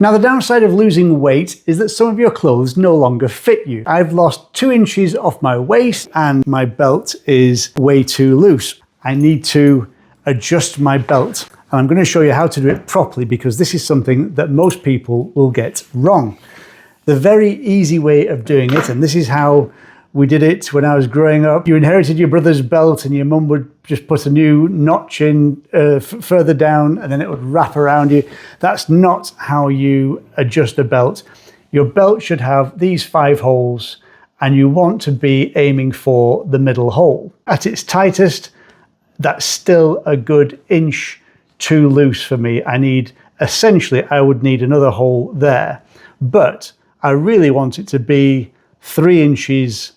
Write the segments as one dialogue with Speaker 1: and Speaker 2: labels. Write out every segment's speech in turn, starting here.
Speaker 1: Now, the downside of losing weight is that some of your clothes no longer fit you. I've lost 2 inches off my waist and my belt is way too loose. I need to adjust my belt. And I'm going to show you how to do it properly because this is something that most people will get wrong. The very easy way of doing it, and this is how we did it when I was growing up. You inherited your brother's belt and your mum would just put a new notch in further down and then it would wrap around you. That's not how you adjust a belt. Your belt should have these 5 holes and you want to be aiming for the middle hole. At its tightest, that's still a good inch too loose for me. Essentially, I would need another hole there, but I really want it to be 3 inches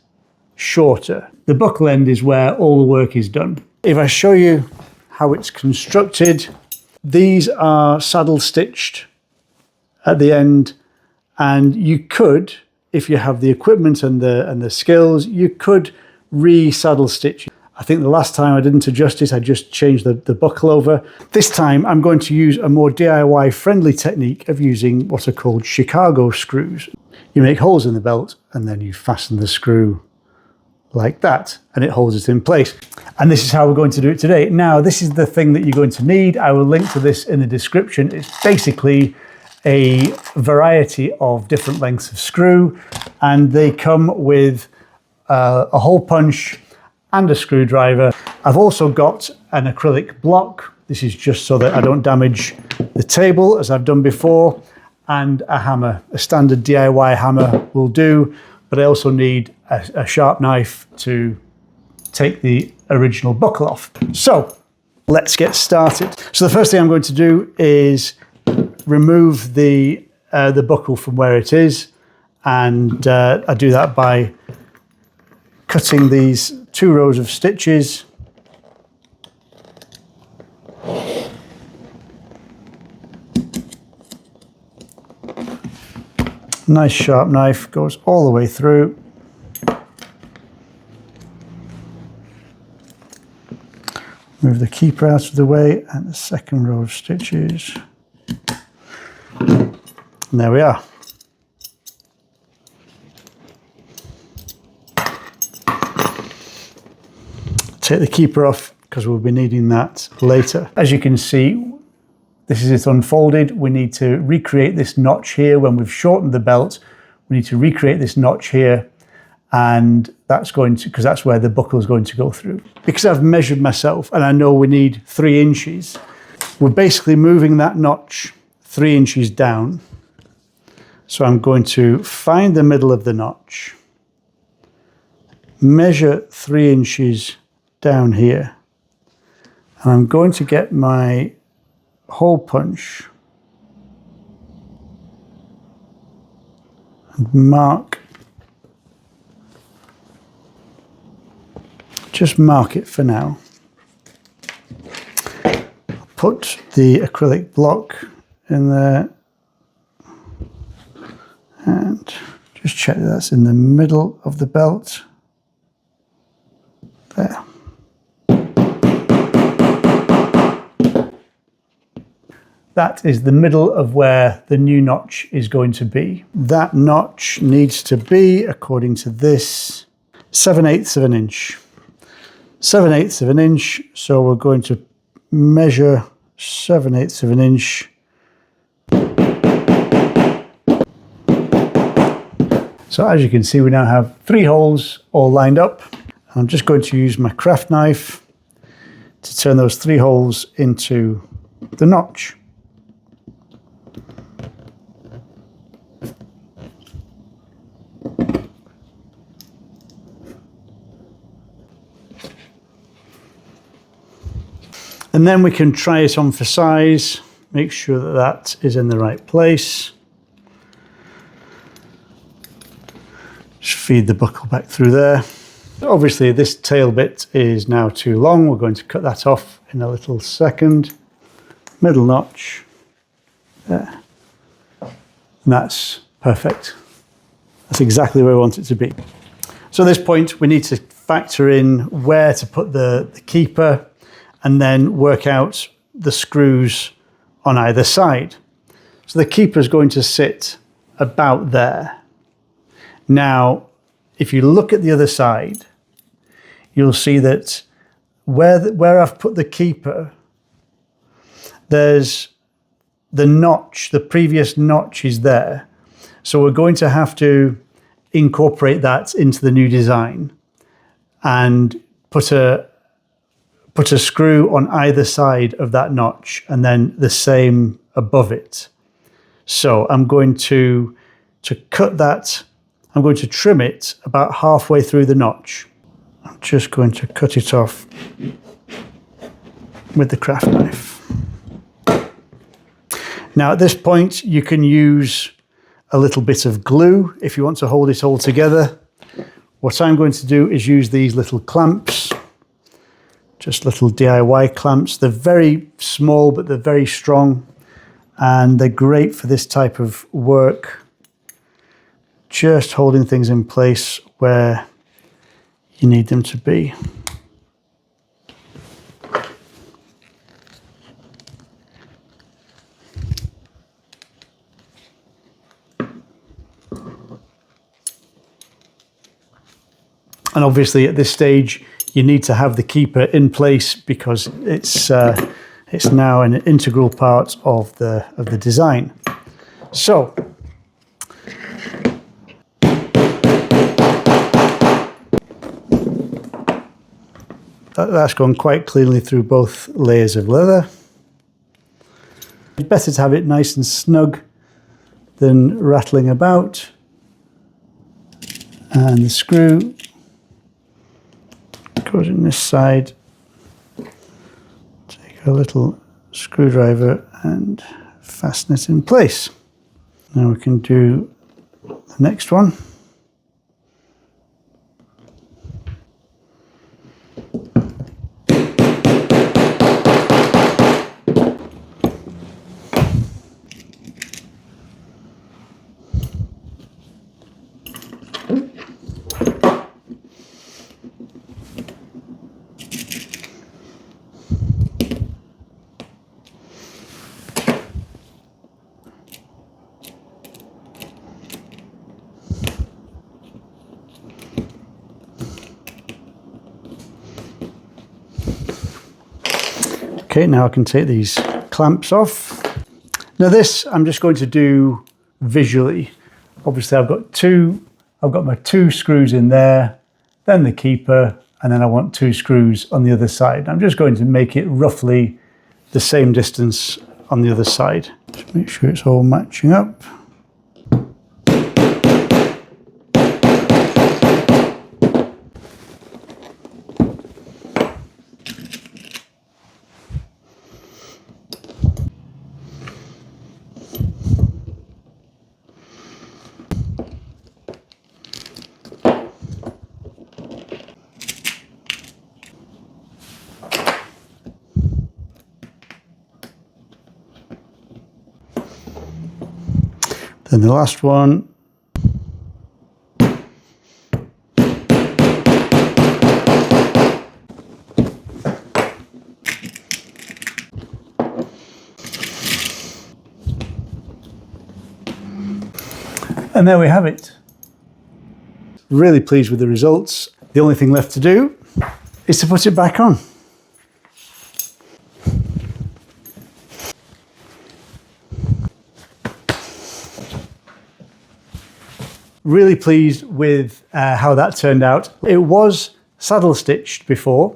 Speaker 1: shorter. The buckle end is where all the work is done. If I show you how it's constructed, these are saddle stitched at the end, and you could, if you have the equipment and the skills, you could re-saddle stitch. I think the last time I didn't adjust it, I just changed the buckle over. This time I'm going to use a more DIY friendly technique of using what are called Chicago screws. You make holes in the belt and then you fasten the screw like that and it holds it in place. And this is how we're going to do it today. Now, this is the thing that you're going to need. I will link to this in the description. It's basically a variety of different lengths of screw and they come with a hole punch and a screwdriver. I've also got an acrylic block. This is just so that I don't damage the table as I've done before, and a hammer. A standard DIY hammer will do, but I also need a sharp knife to take the original buckle off. So let's get started. So the first thing I'm going to do is remove the buckle from where it is, and I do that by cutting these 2 rows of stitches. Nice sharp knife goes all the way through. Move the keeper out of the way and the second row of stitches. And there we are. Take the keeper off because we'll be needing that later. As you can see, this is it unfolded. We need to recreate this notch here. When we've shortened the belt, we need to recreate this notch here, and that's going to, because that's where the buckle is going to go through. Because I've measured myself and I know we need 3 inches, we're basically moving that notch 3 inches down. So I'm going to find the middle of the notch, measure 3 inches down here, and I'm going to get my hole punch and mark, just mark it for now. Put the acrylic block in there and just check that that's in the middle of the belt. There. That is the middle of where the new notch is going to be. That notch needs to be, according to this, 7/8 of an inch. 7/8 of an inch, so we're going to measure 7/8 of an inch. So as you can see, we now have 3 holes all lined up. I'm just going to use my craft knife to turn those 3 holes into the notch. And then we can try it on for size, make sure that that is in the right place. Just feed the buckle back through there. Obviously this tail bit is now too long. We're going to cut that off in a little second. Middle notch, there. And that's perfect. That's exactly where we want it to be. So at this point, we need to factor in where to put the keeper and then work out the screws on either side. So the keeper is going to sit about there. Now, if you look at the other side, you'll see that where I've put the keeper, there's the notch, the previous notch is there. So we're going to have to incorporate that into the new design and put a screw on either side of that notch and then the same above it. So I'm going to cut that, I'm going to trim it about halfway through the notch. I'm just going to cut it off with the craft knife. Now at this point you can use a little bit of glue if you want to hold it all together. What I'm going to do is use these little clamps, just little DIY clamps. They're very small, but they're very strong, and they're great for this type of work. Just holding things in place where you need them to be. And obviously at this stage, you need to have the keeper in place because it's now an integral part of the design. So that's gone quite cleanly through both layers of leather. It's better to have it nice and snug than rattling about. And the screw goes in this side. Take a little screwdriver and fasten it in place. Now we can do the next one. Okay, now I can take these clamps off. Now this I'm just going to do visually. Obviously I've got my two screws in there, then the keeper, and then I want two screws on the other side. I'm just going to make it roughly the same distance on the other side. Just make sure it's all matching up. Then the last one. And there we have it. Really pleased with the results. The only thing left to do is to put it back on. Really pleased with how that turned out. It was saddle stitched before,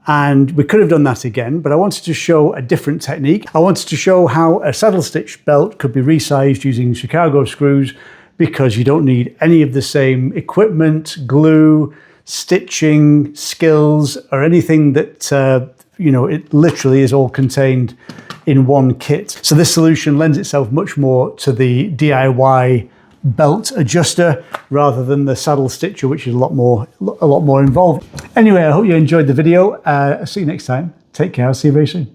Speaker 1: and we could have done that again, but I wanted to show a different technique. I wanted to show how a saddle stitch belt could be resized using Chicago screws, because you don't need any of the same equipment, glue, stitching, skills, or anything that, it literally is all contained in one kit. So this solution lends itself much more to the DIY belt adjuster rather than the saddle stitcher, which is a lot more involved. Anyway, I hope you enjoyed the video. I'll see you next time. Take care. I'll see you very soon.